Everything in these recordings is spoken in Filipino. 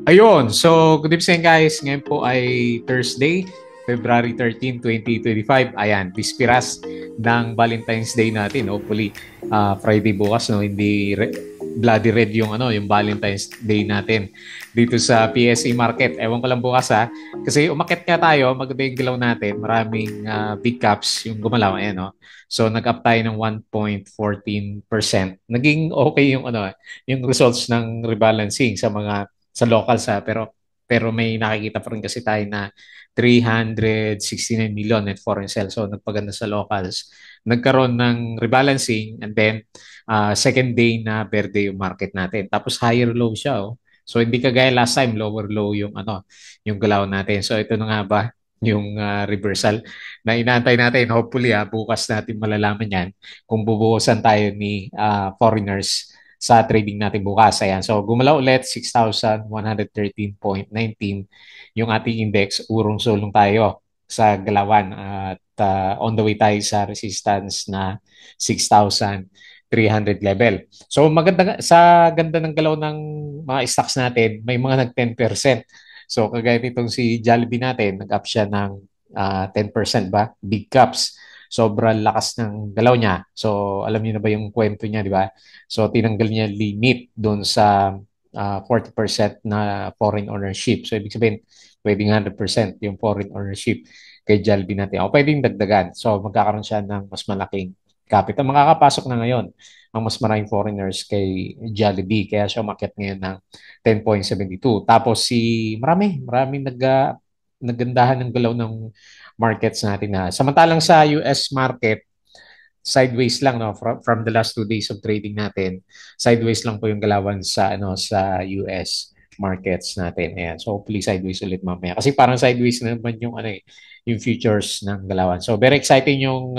Ayun, so good evening guys. Ngayon po ay Thursday, February 13, 2025. Ayan, bispiras ng Valentine's Day natin. Hopefully, Friday bukas, no? Hindi bloody red yung yung Valentine's Day natin dito sa PSE Market. Ewan ko lang bukas ha. Kasi umakit nga tayo, maganda yung galaw natin. Maraming big caps yung gumalaw. Ayan, no? So nag-up tayo ng 1.14%. Naging okay yung yung results ng rebalancing sa locals pero may nakikita pa rin kasi tayo na 369 million net foreign sales. So nagpaganda sa locals. Nagkaroon ng rebalancing and then second day na verde yung market natin. Tapos higher low siya. Oh. So hindi kagaya last time lower low yung yung galaw natin. So ito na nga ba yung reversal na inaantay natin. Hopefully bukas natin malalaman yan kung bubuhusan tayo ni foreigners sa trading natin bukas. Ayan. So, gumalaw ulit, 6,113.19 yung ating index. Urong-sulong tayo sa galawan at on the way tayo sa resistance na 6,300 level. So, maganda sa ganda ng galaw ng mga stocks natin, may mga nag 10%. So, kagaya nitong si Jollibee natin, nag-up siya ng 10% ba? Big caps. Sobrang lakas ng galaw niya. So, alam niyo na ba yung kwento niya, di ba? So, tinanggal niya limit doon sa 40% na foreign ownership. So, ibig sabihin, pwedeng 100% yung foreign ownership kay Jollibee natin. O pwedeng dagdagan. So, magkakaroon siya ng mas malaking capital. Makakapasok na ngayon ang mas maraming foreigners kay Jollibee. Kaya siya umakyat ngayon ng 10.72. Tapos maraming nagandahan ng galaw ng markets natin na. Samantalang sa US market, sideways lang no from the last 2 days of trading natin, sideways lang po yung galawan sa US markets natin. Ayan. So hopefully sideways ulit mamaya kasi parang sideways na naman yung yung futures ng galawan. So very exciting yung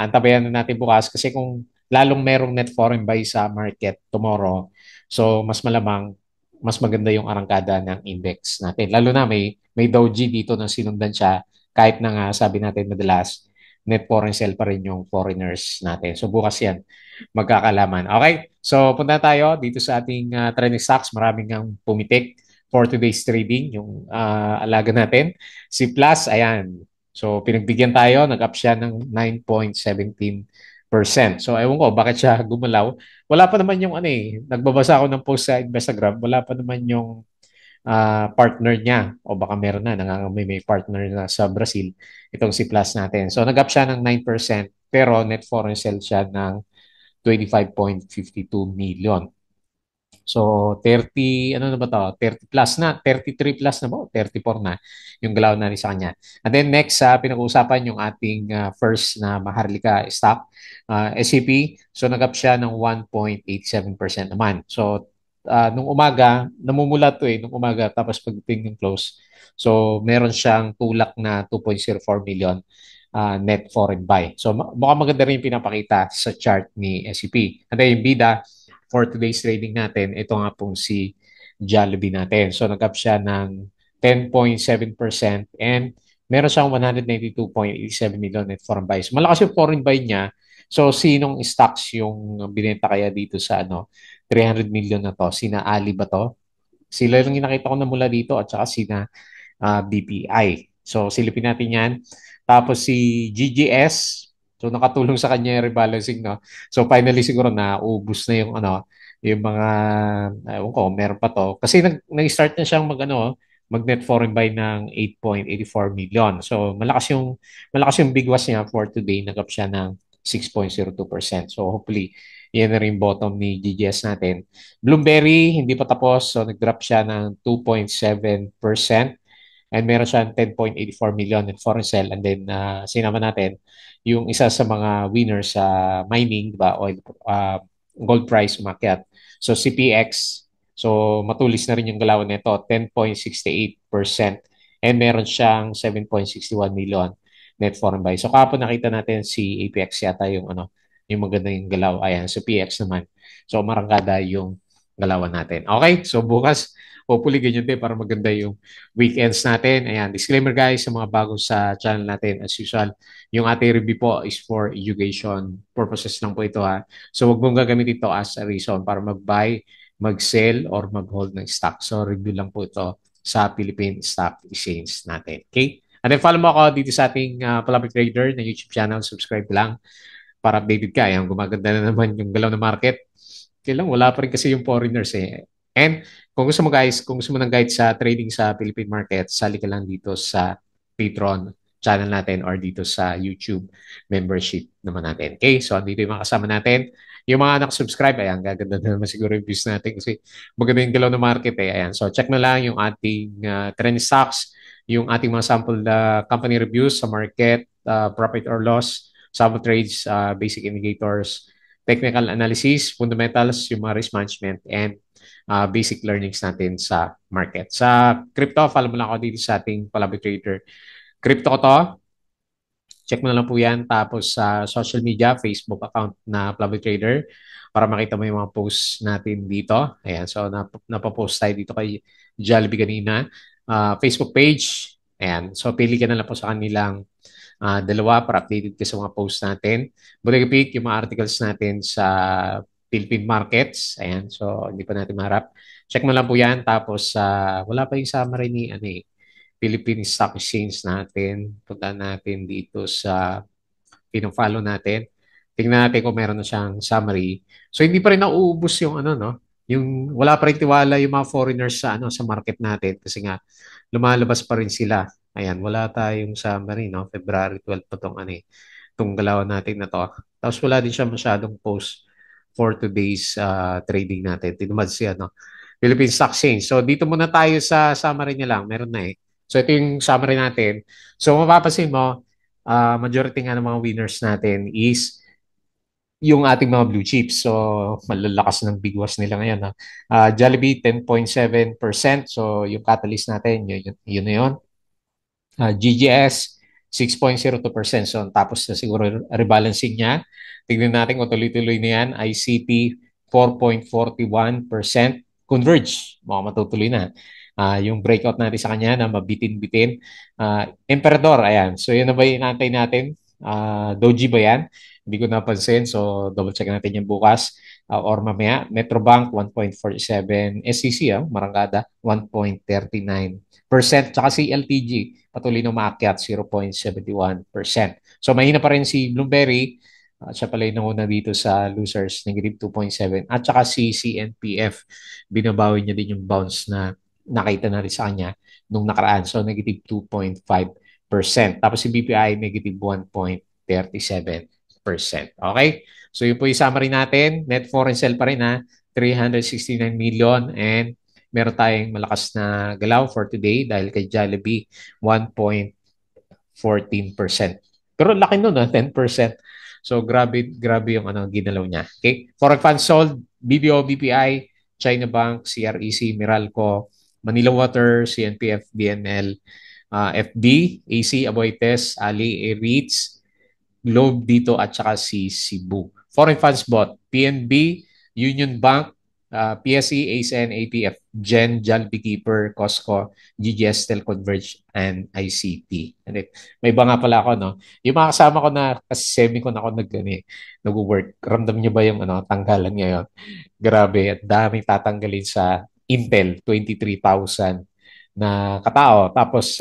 antabayan na natin bukas kasi kung lalong merong net foreign buy sa market tomorrow, so mas malamang mas maganda yung arangkada ng index natin. Lalo na may Dow G dito na sinundan siya kahit na nga sabi natin madalas net foreign sell pa rin yung foreigners natin. So bukas yan, magkakalaman. Okay, so punta tayo dito sa ating trending stocks. Maraming ang pumitik for today's trading, yung alaga natin. Si Plus, ayan. So pinagbigyan tayo, nag-up siya ng 9.17%. So ewan ko, bakit siya gumalaw? Wala pa naman yung nagbabasa ako ng post sa Instagram, wala pa naman yung partner niya o baka meron na may partner na sa Brazil itong si Plus natin. So nag-up siya ng 9% pero net foreign sales siya ng 25.52 million. So 30 ano na ba to? 30 plus na, 33 plus na ba? 34 na yung galaw na ni sa kanya. And then next sa pinag-uusapan yung ating first na Maharlika stock, SCP. So nag-up siya ng 1.87% naman. So nung umaga, namumula to nung umaga tapos pagdating ng close. So meron siyang tulak na 2.04 million net foreign buy. So mukhang maganda rin yung pinapakita sa chart ni SCP. And then yung bida for today's trading natin, ito nga pong si Jollibee natin. So nag-up siya ng 10.7% and meron siyang 192.87 million net foreign buy. So malakas yung foreign buy niya. So sinong stocks yung binenta kaya dito sa 300 million na to? Sina Ali ba to? Sila yung nakita ko na mula dito at saka sina BPI. So silipin natin yan. Tapos si GGS, so nakatulong sa kanya yung rebalancing, no? So finally siguro na ubus na yung yung mga ewan ko, meron pa to. Kasi nag-start na siyang mag net foreign buy ng 8.84 million. So malakas yung bigwas niya for today, nag-up siya ng 6.02%. So hopefully yan na rin bottom ni GGS natin. Bloomberry, hindi pa tapos. So nag-drop siya ng 2.7%. And meron siyang 10.84 million in foreign sale. And then, sinama natin yung isa sa mga winners sa mining, di ba? Oil, gold price umakyat. So, CPX, so matulis na rin yung galawan nito, 10.68%. And meron siyang 7.61 million net foreign buy. So, kapon nakita natin si APX yata yung maganda yung galaw. Ayan, so PX naman. So, marangkada yung galawan natin. Okay, so bukas, hopefully ganyan din para maganda yung weekends natin. Ayan, disclaimer guys sa mga bago sa channel natin. As usual, yung ating review po is for education purposes lang po ito ha. So wag mong gagamit ito as a reason para mag-buy mag-sell or mag-hold ng stock. So, review lang po ito sa Philippine Stock Exchange natin. Okay? And then follow mo ako dito sa ating Palabik Trader na YouTube channel. Subscribe lang para updated ka. Ayan, gumaganda na naman yung galaw ng market. Kailang wala pa rin kasi yung foreigners eh. And kung gusto mo guys, kung gusto mo ng guide sa trading sa Philippine market, sali ka lang dito sa Patreon channel natin or dito sa YouTube membership naman natin. Okay? So, andito yung mga kasama natin. Yung mga nakasubscribe, ayan, gaganda na naman siguro yung views natin kasi maganda yung galaw ng market eh. Ayan. So, check na lang yung ating trend stocks, yung ating mga sample company reviews sa market, profit or loss, sample trades, basic indicators, technical analysis, fundamentals, yung mga risk management, and basic learnings natin sa market. Sa crypto, follow mo lang ako dito sa ating Palabok Trader. Crypto ko to, check mo na lang po yan. Tapos sa social media, Facebook account na Palabok Trader para makita mo yung mga posts natin dito. Ayan, so napapost tayo dito kay Jollibee kanina. Facebook page, ayan. So pili ka na lang po sa kanilang dalawa para updated ka sa mga posts natin. Buti pick yung mga articles natin sa Philippine markets. Ayan, so hindi pa natin maharap. Check mo lang po yan. Tapos wala pa yung summary ni Philippine Stock Exchange natin. Punta natin dito sa pino-follow natin. Tingnan natin kung meron na siyang summary. So hindi pa rin nauubos yung no? Yung wala pa rin tiwala yung mga foreigners sa sa market natin kasi nga lumalabas pa rin sila. Ayan, wala tayong summary, no? February 12 pa tong itong galawan natin na to. Tapos wala din siya masyadong post for today's trading natin. Tinumad siya, no? Philippine Stock Exchange. So dito muna tayo sa summary niya lang. Meron na eh. So ito yung summary natin. So mapapansin mo, majority nga ng mga winners natin is yung ating mga blue chips. So, malalakas ng bigwas nila ngayon. Ha? Jollibee, 10.7%. So, yung catalyst natin, yun na yun. GGS, 6.02%. So, tapos na siguro rebalancing niya. Tignan natin kung tuloy-tuloy na yan. ICT, 4.41%. Converge, mukhang matutuloy na. Yung breakout natin sa kanya na mabitin-bitin. Emperador, ayan. So, yun na ba yung inaantay natin? Doji ba yan? Hindi ko napansin. So, double check natin yung bukas or mamaya. Metrobank, 1.47. SCC, Marangada, 1.39%. Tsaka si LTG, patuloy na umaakyat, 0.71%. So, mahina pa rin si Bloomberry. Siya pala yung nauna dito sa losers, negative 2.7. At saka si CNPF, binabawi niya din yung bounce na nakita na rin sa kanya nung nakaraan. So, negative 2.5%. Tapos si BPI, negative 1.37%. Okay? So, yun po yung summary natin. Net foreign sale pa rin 369 million and meron tayong malakas na galaw for today dahil kay Jollibee, 1.14%. Pero laki nun, 10%. So, grabe yung ginalaw niya. Okay? Foreign funds sold, BDO, BPI, China Bank, CREC, Meralco, Manila Water, CNPF, DNL, FB, AC, Aboites, Ali, REITs, Globe dito at saka si Cebu. Foreign funds bought, PNB, Union Bank, PSE, ASN, APF, Gen, Jollibee Keeper, Costco, GGS, Telconverge, and ICT. And may iba nga pala ako, no? Yung mga kasama ko na, kasi semi-con ako nag-work. Ramdam niyo ba yung tanggalan ngayon? Grabe, at daming tatanggalin sa Intel, 23,000 na katao. Tapos,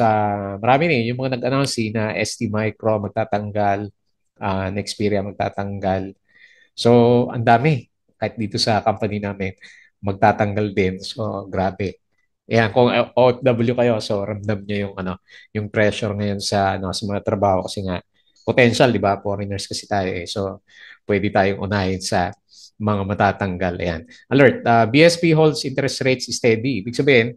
marami yung mga nag-announce na ST Micro magtatanggal, Nexperia magtatanggal. So, ang dami. Kahit dito sa company namin, magtatanggal din. So, grabe. Yan, kung OFW kayo, so ramdam niyo yung pressure ngayon sa mga trabaho kasi nga potential, di ba? Foreigners kasi tayo eh. So, pwede tayong unahin sa mga matatanggal. Ayan. Alert, BSP holds interest rates steady. Ibig sabihin,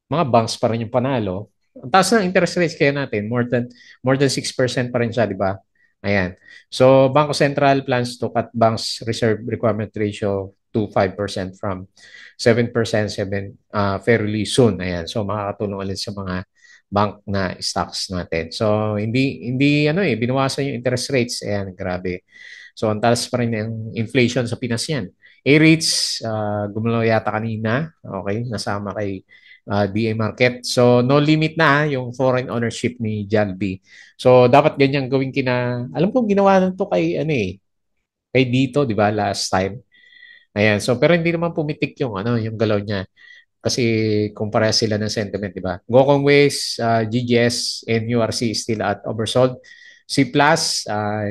mga banks pa rin yung panalo. Ang taas ng interest rates kaya natin, more than 6% pa rin siya, di ba? Ayan. So, Bangko Sentral plans to cut bank's reserve requirement ratio to 5% from 7% fairly soon. Ayan. So, makakatulong ulit sa mga bank na stocks natin. So, hindi binawasan yung interest rates. Ayan, grabe. So, ang taas pa rin ng inflation sa Pinas yan. A-rates, gumalaw yata kanina. Okay, nasama kay DA Market. So, no limit na yung foreign ownership ni Jollibee. So, dapat ganyan gawin alam kong ginawa na to kay, kay Dito, di ba, last time. Ayan. So, pero hindi naman pumitik yung, yung galaw niya. Kasi kumpara sila ng sentiment, di ba? Gokong Waste, GGS, and URC still at oversold. Si Plus,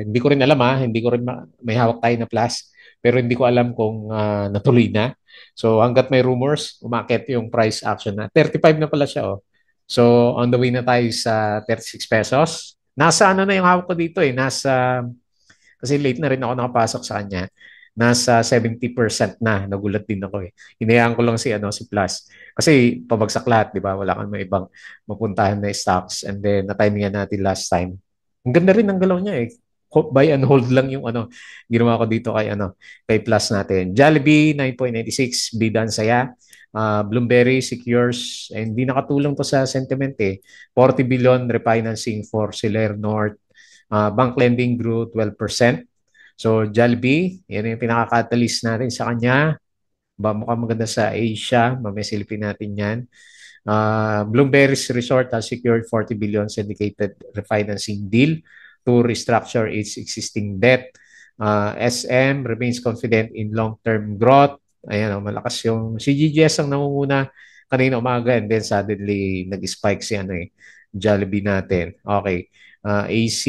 hindi ko rin alam hindi ko rin may hawak tayo na Plus, pero hindi ko alam kung natuloy na. So hanggat may rumors, umakit yung price action na. 35 na pala siya, oh. So on the way na tayo sa 36 pesos. Nasa ano na yung hawak ko dito eh, nasa kasi late na rin ako nakapasok sa kanya. Nasa 70% na. Nagulat din ako eh. Hinayaan ko lang si Plus. Kasi pabagsak lahat, di ba? Wala kang may ibang mapuntahan na stocks. And then, na-timingan natin last time. Ang ganda rin ng galaw niya eh. Buy and hold lang yung ginawa ko dito kay Plus natin. Jollibee 9.96, bida ang saya. Bloomberry secures, hindi nakatulong to sa sentiment eh. 40 billion refinancing for Siler North. Bank lending grew 12%. So Jollibee, yan yung pinaka-catalyst natin sa kanya. Mukhang maganda sa Asia. Mamisilipin natin yan. Bloomberry's Resort has secured 40 billion syndicated refinancing deal to restructure its existing debt. SM remains confident in long-term growth. Ayan, malakas yung si GGS ang namumuna kanina umaga and then suddenly nag-spike Jollibee natin. Okay. AC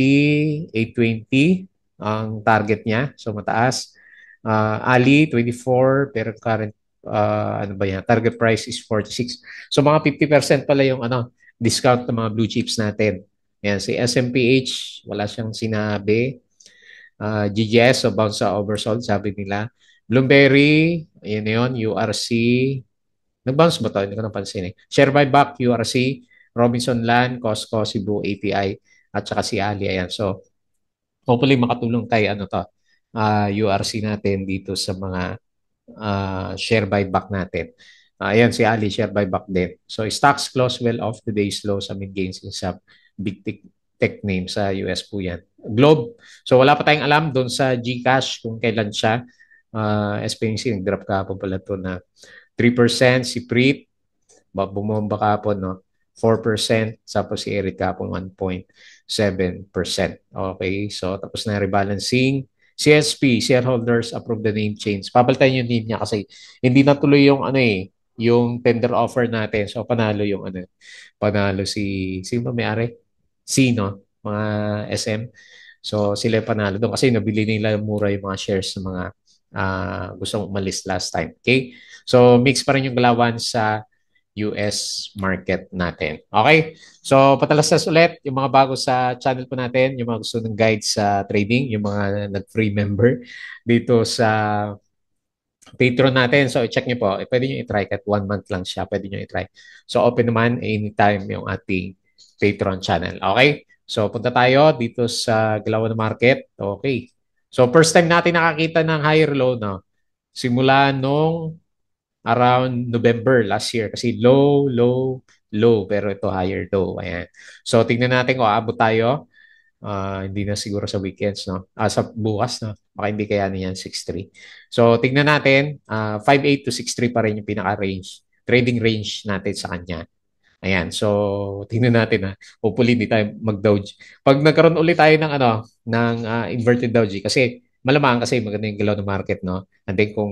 820 ang target niya. So mataas. Ali 24 pero current ano ba yan? Target price is 46. So mga 50% pala yung discount ng mga blue chips natin. Yan, si SMPH, wala siyang sinabi. GGS, so bounce sa oversold, sabi nila. Bloomberry, yun yun, URC. Nag-bounce ba to? Hindi ko napansin eh. Share buyback, URC, Robinson Land, Costco, Cebu, ATI, at saka si Ali. Ayan. So, hopefully makatulong kay URC natin dito sa mga share buyback natin. Ayan, si Ali, share buyback din. So, stocks close well off today's lows amid gains in some big tech name sa US po yan. Globe. So, wala pa tayong alam doon sa GCash kung kailan siya. SPNC, nag-drop kahapon pala to na 3%. Si Preet, bumomba kahapon, no? 4%. Tapos si Eric kahapon 1.7%. Okay, so tapos na rebalancing. CSP, shareholders approve the name change. Papalitan yung name niya kasi hindi natuloy yung yung tender offer natin. So panalo yung panalo sino ba may-ari? Sino? Mga SM. So sila yung panalo doon kasi nabili nila mura yung mga shares ng mga gustong umalis last time. Okay? So mix pa rin yung galawan sa US market natin. Okay? So, patalastas ulit yung mga bago sa channel po natin, yung mga gusto ng guide sa trading, yung mga nag-free member dito sa Patreon natin. So, i-check nyo po. Pwede nyo i-try kahit 1 month lang siya. Pwede nyo i-try. So, open naman anytime yung ating Patreon channel. Okay? So, punta tayo dito sa Galawan na Market. Okay. So, first time natin nakakita ng higher low, no? Simula nung around November last year kasi low, low, low pero ito higher low. Ayan. So tingnan natin kung aabot tayo. Hindi na siguro sa weekends, no? Sa bukas, no? Baka hindi kaya niyan 6.3. So tingnan natin, 5.8 to 6.3 pa rin yung pinaka-range. Trading range natin sa kanya. Ayan. So tingnan natin hopefully hindi tayo mag-Doge. Pag nagkaroon ulit tayo ng inverted Doge kasi malamang kasi maganda yung galaw ng market, no? And then kung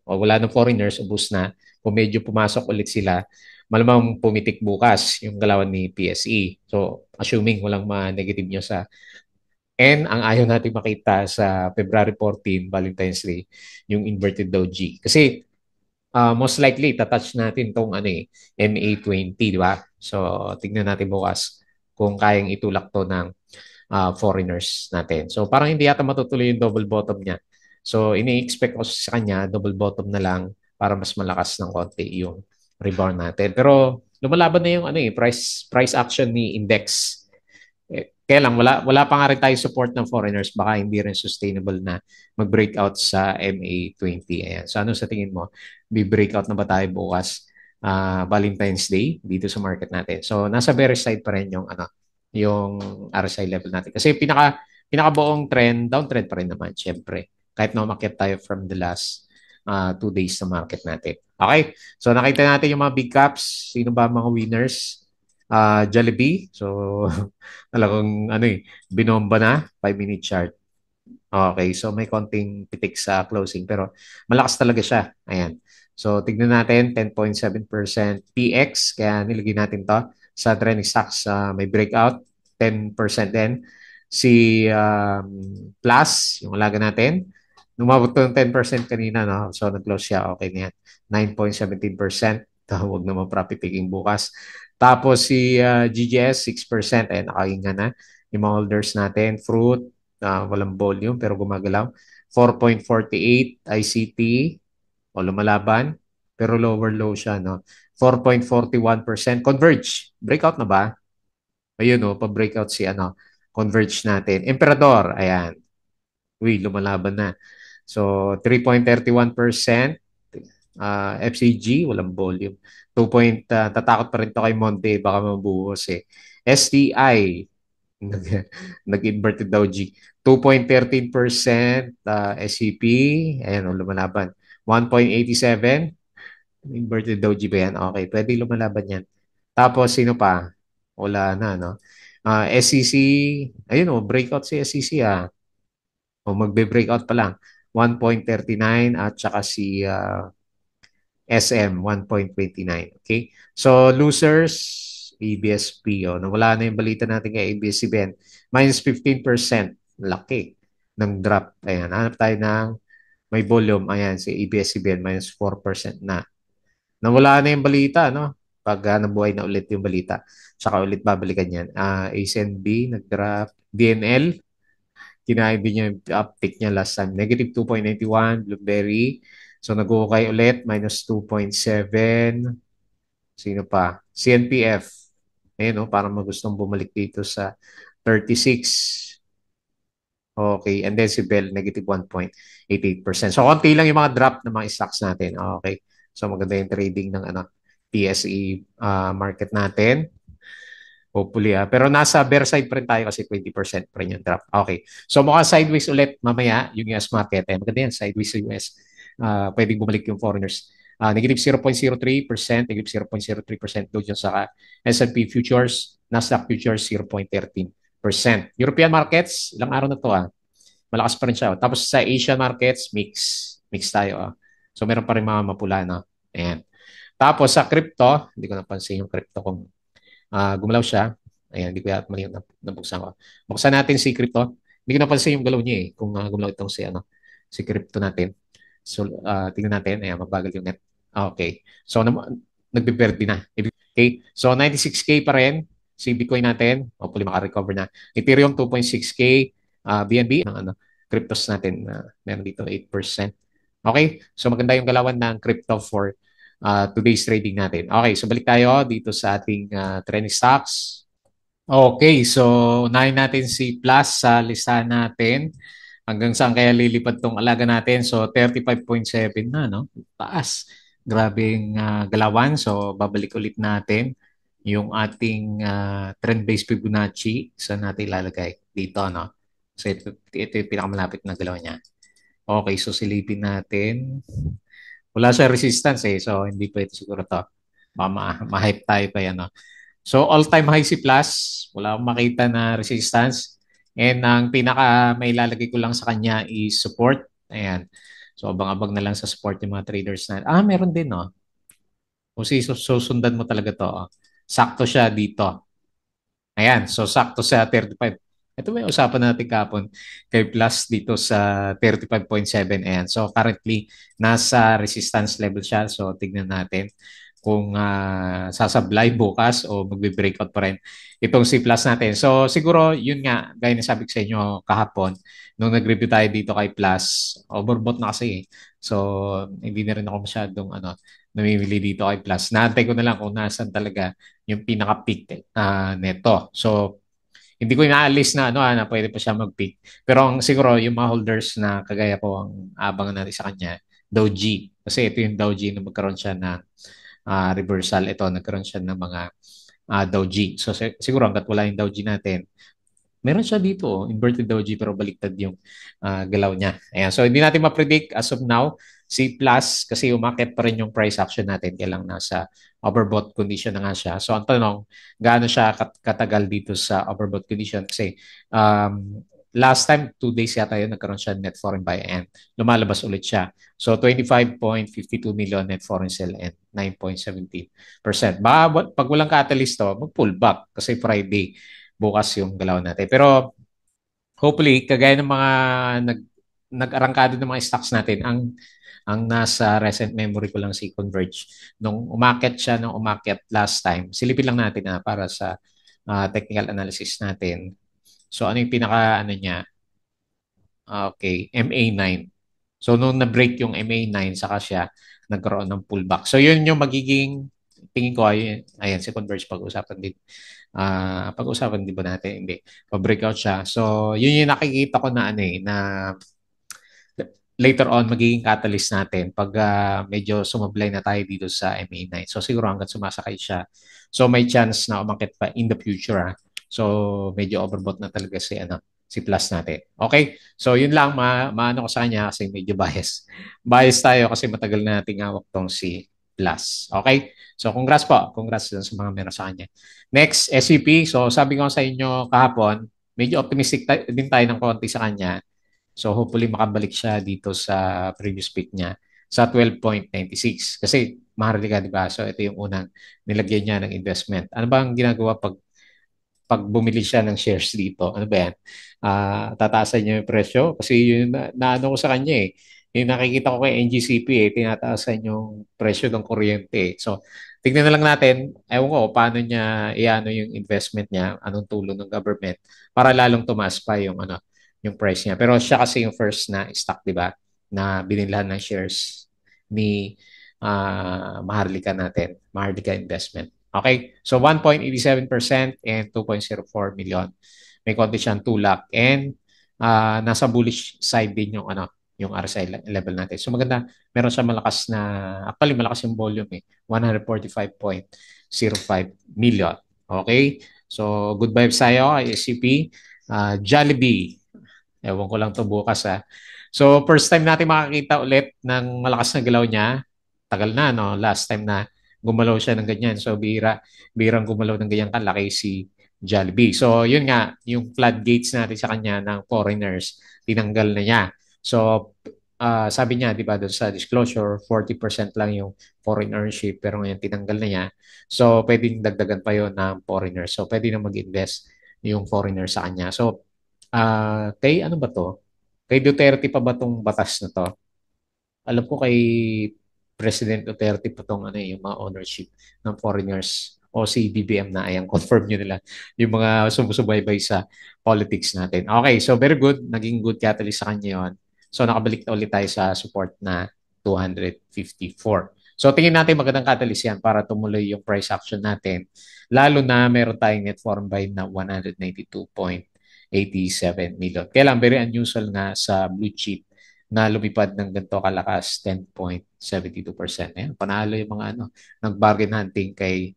wala ng foreigners, ubus na. Kung medyo pumasok ulit sila, malamang pumitik bukas yung galawan ni PSE. So, assuming walang ma-negative nyo sa and ang ayaw natin makita sa February 14, Valentine's Day, yung inverted doji. Kasi most likely, tatouch natin tong MA20, di ba? So, tignan natin bukas kung kayang itulak to ng foreigners natin. So parang hindi yata matutuloy yung double bottom niya. So ini-expect ko sa kanya double bottom na lang para mas malakas ng konti yung rebound natin. Pero lumalaban na yung price action ni index. Kaya lang wala pa nga rin tayo support ng foreigners, baka hindi rin sustainable na mag-breakout sa MA20. Ayan. So ano sa tingin mo? Bi-breakout na ba tayo bukas? Valentine's Day dito sa market natin. So nasa bearish side pa rin yung RSI level natin. Kasi pinakabuong trend, downtrend pa rin naman, syempre. Kahit na umakyat tayo from the last 2 days sa market natin. Okay? So nakita natin yung mga big caps. Sino ba mga winners? Jollibee. So talagang binomba na 5-minute chart. Okay, so may konting pitik sa closing pero malakas talaga siya. Ayan. So tignan natin 10.7% PX kaya nilagay natin to sa trending stocks may breakout 10% din. Si Plus, yung alaga natin, lumabot to ng 10% kanina, no? So nag-close siya, okay na yan. 9.17%. Huwag naman profit taking bukas. Tapos si GGS 6%, eh nakahinga na. Yung mga holders natin, Fruit, walang volume pero gumagalaw. 4.48 ICT o lumalaban pero lower low siya, no? 4.41% Converge. Breakout na ba? Ayun, no, pa-breakout si Converge natin. Emperador, ayan. Uy, lumalaban na. So 3.31%. FCG, walang volume. 2 point, tatakot pa rin to kay Monte, baka mabuhos eh. STI, nag- nag-inverted daw G. 2.13% SCP, ayan o, lumalaban. 1.87, inverted daw G ba yan? Okay, pwede lumalaban yan. Tapos, sino pa? Wala na, no? SCC, ayun o, breakout si SCC O magbe-breakout pa lang. 1.39 at saka si SM 1.29. Okay? So losers, ABS-P. Nawala na yung balita natin kay ABS-CBN. Minus 15%. Laki ng drop. Ayan. Hanap tayo ng may volume. Ayan, si ABS-CBN minus 4% na. Nawala na yung balita, no? Pag nabuhay na ulit yung balita. Saka ulit babalikan yan. ACNB, nag-drop. DNL, kinain din niya yung uptick niya last time. Negative 2.91, Blueberry. So nag-ukay ulit, minus 2.7. Sino pa? CNPF. Ayun, no? Parang magustong bumalik dito sa 36. Okay. And then si Bell, negative 1.88%. So konti lang yung mga drop ng mga stocks natin. Okay. So maganda yung trading ng PSE market natin. Hopefully, pero nasa bear side pa rin tayo kasi 20% pa rin yung drop. Okay. So mukhang sideways ulit mamaya yung US market. Maganda yan, sideways sa US. Pwedeng bumalik yung foreigners. Negative 0.03%, negative 0.03% Dow Jones sa S&P Futures, Nasdaq Futures 0.13%. European markets, ilang araw na to malakas pa rin siya. Tapos sa Asian markets, mix tayo. So meron pa rin mga mapula na. Ayan. Tapos sa crypto, hindi ko napansin yung crypto kung gumalaw siya. Ayan, hindi ko yata mali yung nabuksan ko. Buksan natin si crypto. Hindi ko napansin yung galaw niya kung gumalaw itong si crypto natin. So, tingnan natin. Ayan, mabagal yung net. Okay. So, nagbe-verde na. Okay. So, 96K pa rin si Bitcoin natin. Hopefully, maka-recover na. Ethereum, 2.6K. BNB, ng cryptos natin. Meron dito 8%. Okay. So, maganda yung galawan ng crypto for today's trading natin. Okay, so balik tayo dito sa ating trending stocks. Okay, so unahin natin si Plus sa listahan natin. Hanggang saan kaya lilipad tong alaga natin? So 35.7 na, no? Taas. Grabing galawan. So babalik ulit natin yung ating trend-based Fibonacci. Saan natin ilalagay? Dito, no? So ito yung pinakamalapit na galaw niya. Okay, so silipin natin. Wala siya resistance so hindi pwede siguro to. Ma-hype tayo pa yan. No? So all-time high si Plus, wala akong makita na resistance. And ang pinaka may lalagay ko lang sa kanya is support. Ayan. So abang-abang na lang sa support yung mga traders na. Meron din no. Kung susundan mo talaga to. Sakto siya dito. Ayan, so sakto sa 35. Ito may usapan natin kapon kay Plus dito sa 35.7. Ayan, so currently nasa resistance level siya. So tignan natin kung sasablay bukas o magbe-breakout pa rin itong si Plus natin. So siguro yun nga, gaya na sabi ko sa inyo kahapon, nung nag-review tayo dito kay Plus, overbought na kasi. So hindi na rin ako masyadong namimili dito kay Plus. Naantay ko na lang kung nasan talaga yung pinaka-peak neto. So, hindi ko inaalis na na pwede pa siya mag-peak. Pero siguro yung mga holders na kagaya ko ang abangan natin sa kanya, Dow G. Kasi ito yung Dow G na magkaroon siya ng reversal. Ito, nagkaroon siya ng mga Dow G. So siguro hanggat wala yung Dow G natin, meron siya dito, inverted doji pero baliktad yung galaw niya. Ayan. So hindi natin ma-predict as of now si Plus kasi umakit pa rin yung price action natin kaya lang nasa overbought condition na nga siya. So ang tanong, gaano siya katagal dito sa overbought condition kasi um, last time, 2 days yata yun, nagkaroon siya net foreign buy and lumalabas ulit siya. So, 25.52 million net foreign sell and 9.17%. Baka pag walang catalyst to, mag-pull back kasi Friday, bukas yung galaw natin. Pero hopefully, kagaya ng mga nag-arangkado ng mga stocks natin, ang nasa recent memory ko lang si Converge. Nung umakyat siya, nung umakyat last time, silipin lang natin para sa technical analysis natin. So ano yung pinaka ano niya? Okay, MA9. So nung na-break yung MA9, saka siya nagkaroon ng pullback. So yun yung magiging tingin ko ay ayan si Converge pag-usapan din. Pag-usapan din ba natin? Hindi. Pa-breakout siya. So yun yung nakikita ko na ano na later on magiging catalyst natin pag medyo sumablay na tayo dito sa MA9. So siguro hanggang sumasakay siya. So may chance na umakit pa in the future. So medyo overbought na talaga si Plus natin. Okay? So yun lang maano ko sa kanya kasi medyo bias. Bias tayo kasi matagal na nating hawak tong si Plus. Okay? So congrats po. Congrats sa mga meron sa kanya. Next, SCP. So sabi ko sa inyo kahapon, medyo optimistic din tayo ng konti sa kanya. So hopefully makabalik siya dito sa previous peak niya sa 12.96. Kasi maharlika, di ba? So ito yung unang nilagyan niya ng investment. Ano ba ang ginagawa pag bumili siya ng shares dito? Ano ba yan? Tataasan niya yung presyo? Kasi yun naano ko sa kanya eh. Yung nakikita ko kay NGCP tinataasan yung presyo ng kuryente. So tignan na lang natin, ewan ko paano niya iano yung investment niya, anong tulong ng government para lalong tumaas pa yung price niya. Pero siya kasi yung first na stock, di ba, na binilhan ng shares ni Maharlika natin, Maharlika Investment. Okay? So 1.87% and 2.04 million. May konti siyang tulak and nasa bullish side din yung RSI level natin. So maganda, meron siya malakas na, actually malakas yung volume 145.05 million. Okay? So good vibes tayo kay SCP. Jollibee, ewan ko lang to bukas So first time natin makakita ulit ng malakas na galaw niya. Tagal na, no? Last time na gumalaw siya ng ganyan. So birang gumalaw ng ganyan kalaki si Jollibee. So yun nga, yung floodgates natin sa kanya ng foreigners, tinanggal na niya. So sabi niya, di ba, doon sa disclosure, 40% lang yung foreign ownership, pero ngayon tinanggal na niya. So pwedeng dagdagan pa yon ng foreigners. So pwede na mag-invest yung foreigner sa kanya. So kay ano ba to? Kay Duterte pa ba tong batas na to? Alam ko kay President Duterte pa tong yung mga ownership ng foreigners o si BBM na ayan, confirm nyo nila yung mga sumusubaybay sa politics natin. Okay, so very good. Naging good catalyst sa kanya yun. So nakabalik na ulit tayo sa support na 254. So tingin natin magandang catalyst yan para tumuloy yung price action natin. Lalo na meron tayong net foreign buy na 192.87 million. Kaya lang, very unusual nga sa blue chip na lumipad ng ganito kalakas, 10.72%. Ayan, panalo yung mga nag-bargain hunting kay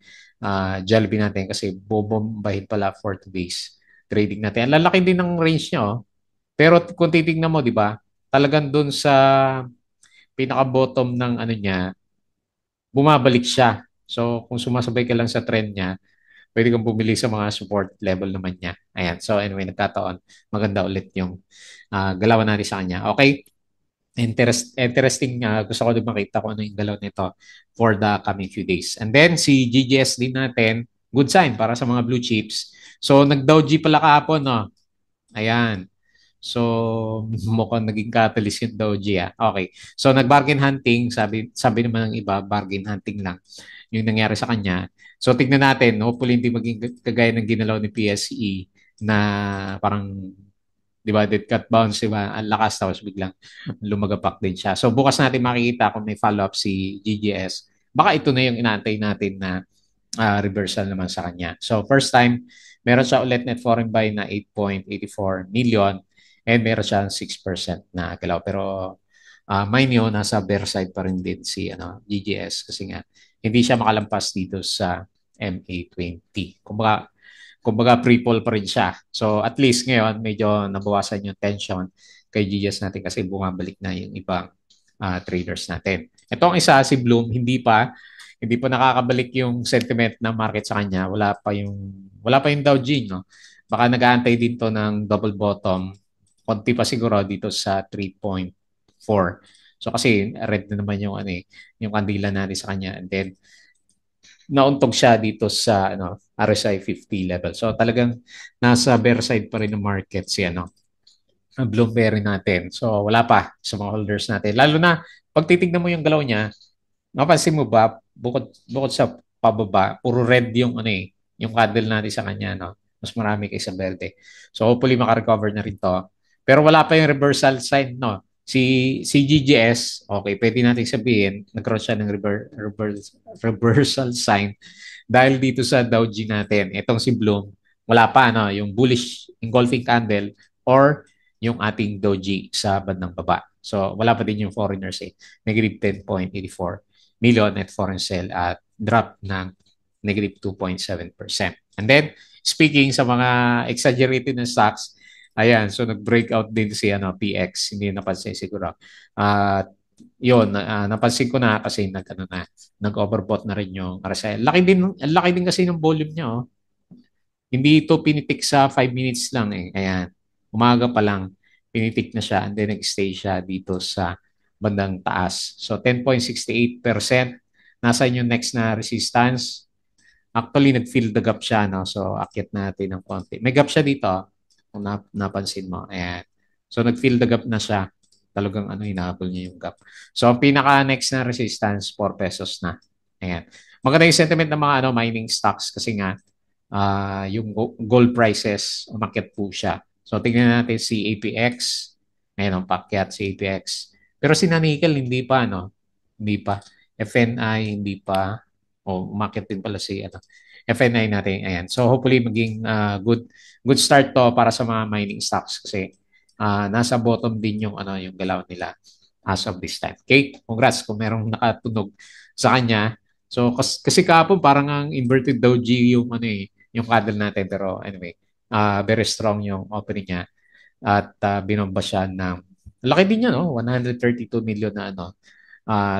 Jollibee natin kasi bobombahin pala for today's trading natin. Ang lalaki din ng range niya, oh. Pero kung titignan mo, di ba, talagang dun sa pinaka-bottom ng niya, bumabalik siya. So, kung sumasabay ka lang sa trend niya, pwede kang bumili sa mga support level naman niya. Ayan. So, anyway, nagkataon. Maganda ulit yung galawan natin sa kanya. Okay? Interesting. Gusto ko din makita kung ano yung galaw nito for the coming few days. And then, si GGS din natin, good sign para sa mga blue chips. So, nag-Dow G pala kahapon, no? Ayan. So, mukhang naging catalyst yung Dow G, Okay. So, nag-bargain hunting. Sabi naman ng iba, bargain hunting lang yung nangyari sa kanya. So, tignan natin. Hopefully, hindi maging kagaya ng ginalaw ni PSE na parang divided cut bounce, diba? Ang lakas tapos biglang lumagapak din siya. So, bukas natin makikita kung may follow-up si GGS. Baka ito na yung inaantay natin na reversal naman sa kanya. So, first time, meron siya ulit net foreign buy na 8.84 million and meron siya 6% na galaw. Pero mind nyo, nasa bear side pa rin din si GGS kasi nga hindi siya makalampas dito sa MA20. Kumbaga pre-fall pa rin siya. So at least ngayon medyo nabawasan yung tension kay GGS natin kasi bumabalik na yung ibang traders natin. Ito ang isa, si Bloom, hindi pa nakakabalik yung sentiment ng market sa kanya. Wala pa yung Dow Jones, no? Baka nag-aantay din to ng double bottom konti pa siguro dito sa 3.4. So kasi red na naman yung ano yung kandila natin sa kanya. And then nauntog siya dito sa RSI 50 level. So talagang nasa bear side pa rin ng market si ang Bloomberry natin. So wala pa sa mga holders natin. Lalo na pag titignan mo yung galaw niya, mapansin mo ba bukod sa pababa, puro red yung yung candle natin sa kanya, no? Mas marami kaysa verde. So hopefully maka-recover na rin to. Pero wala pa yung reversal sign, no? Si GGS, okay, pwede natin sabihin, nagkaroon siya ng reversal sign dahil dito sa Dow G natin. Itong si Bloom, wala pa, no? Yung bullish engulfing candle or yung ating Dow G sa bandang baba. So wala pa din yung foreigners Negative 10.84 million net foreign sale at drop ng negative 2.7%. And then, speaking sa mga exaggerated na stocks, ayan, so nag-breakout din si PX, hindi napansin siguro. At yun, napansin ko na kasi nag-overbought na rin yung RSI. Laki din kasi ng volume niya, oh. Hindi ito pinitik sa 5 minutes lang eh. Ayan, umaga pa lang, pinitik na siya and then nag-stay siya dito sa bandang taas. So 10.68%. Nasaan yung next na resistance? Actually, nag-fill the gap siya. No? So akyat natin ng konti. May gap siya dito. Kung napansin mo. Ayan. So nag-fill the gap na siya. Talagang hinabol niya yung gap. So ang pinaka next na resistance, 4 pesos na. Ayan. Maganda yung sentiment ng mga mining stocks kasi nga yung gold prices, umakyat po siya. So, tingnan natin si APX. Ngayon, ang pakyat si APX. Pero si Nickel, hindi pa, no? Hindi pa. FNI, hindi pa. Umakyat din pala si FNI natin. Ayan. So, hopefully, maging good start to para sa mga mining stocks kasi nasa bottom din yung galaw nila as of this time. Okay? Congrats kung merong nakatunog sa kanya. So, kasi kahapon parang ang inverted doji yung candle natin. Pero anyway, very strong yung opening niya. At binomba siya ng, laki din niya, no? 132 million na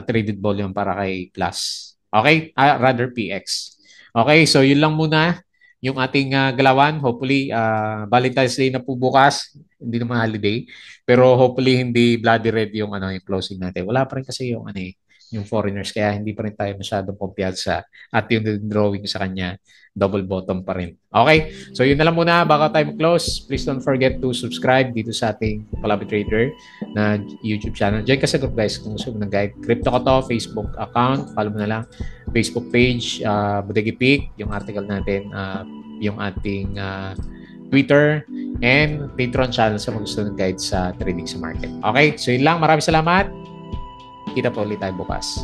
traded volume para kay Plus. Okay? Rather PX. Okay, so yun lang muna yung ating galawan. Hopefully, Valentine's Day na po bukas. Hindi naman holiday. Pero hopefully, hindi bloody red yung closing natin. Wala pa rin kasi yung foreigners. Kaya hindi pa rin tayo masyadong kumpiyansa. At yung drawing sa kanya, double bottom pa rin. Okay? So yun na lang muna bago tayo mag-close. Please don't forget to subscribe dito sa ating Palabi Trader na YouTube channel. Join ka sa group guys kung gusto mo ng guide. Crypto ko to, Facebook account. Follow mo na lang. Facebook page, Bodegi Peak, yung article natin, yung ating Twitter, and Patreon channel sa mga gusto ng guide sa trading sa market. Okay? So yun lang. Maraming salamat. Kita po ulit tayo bukas.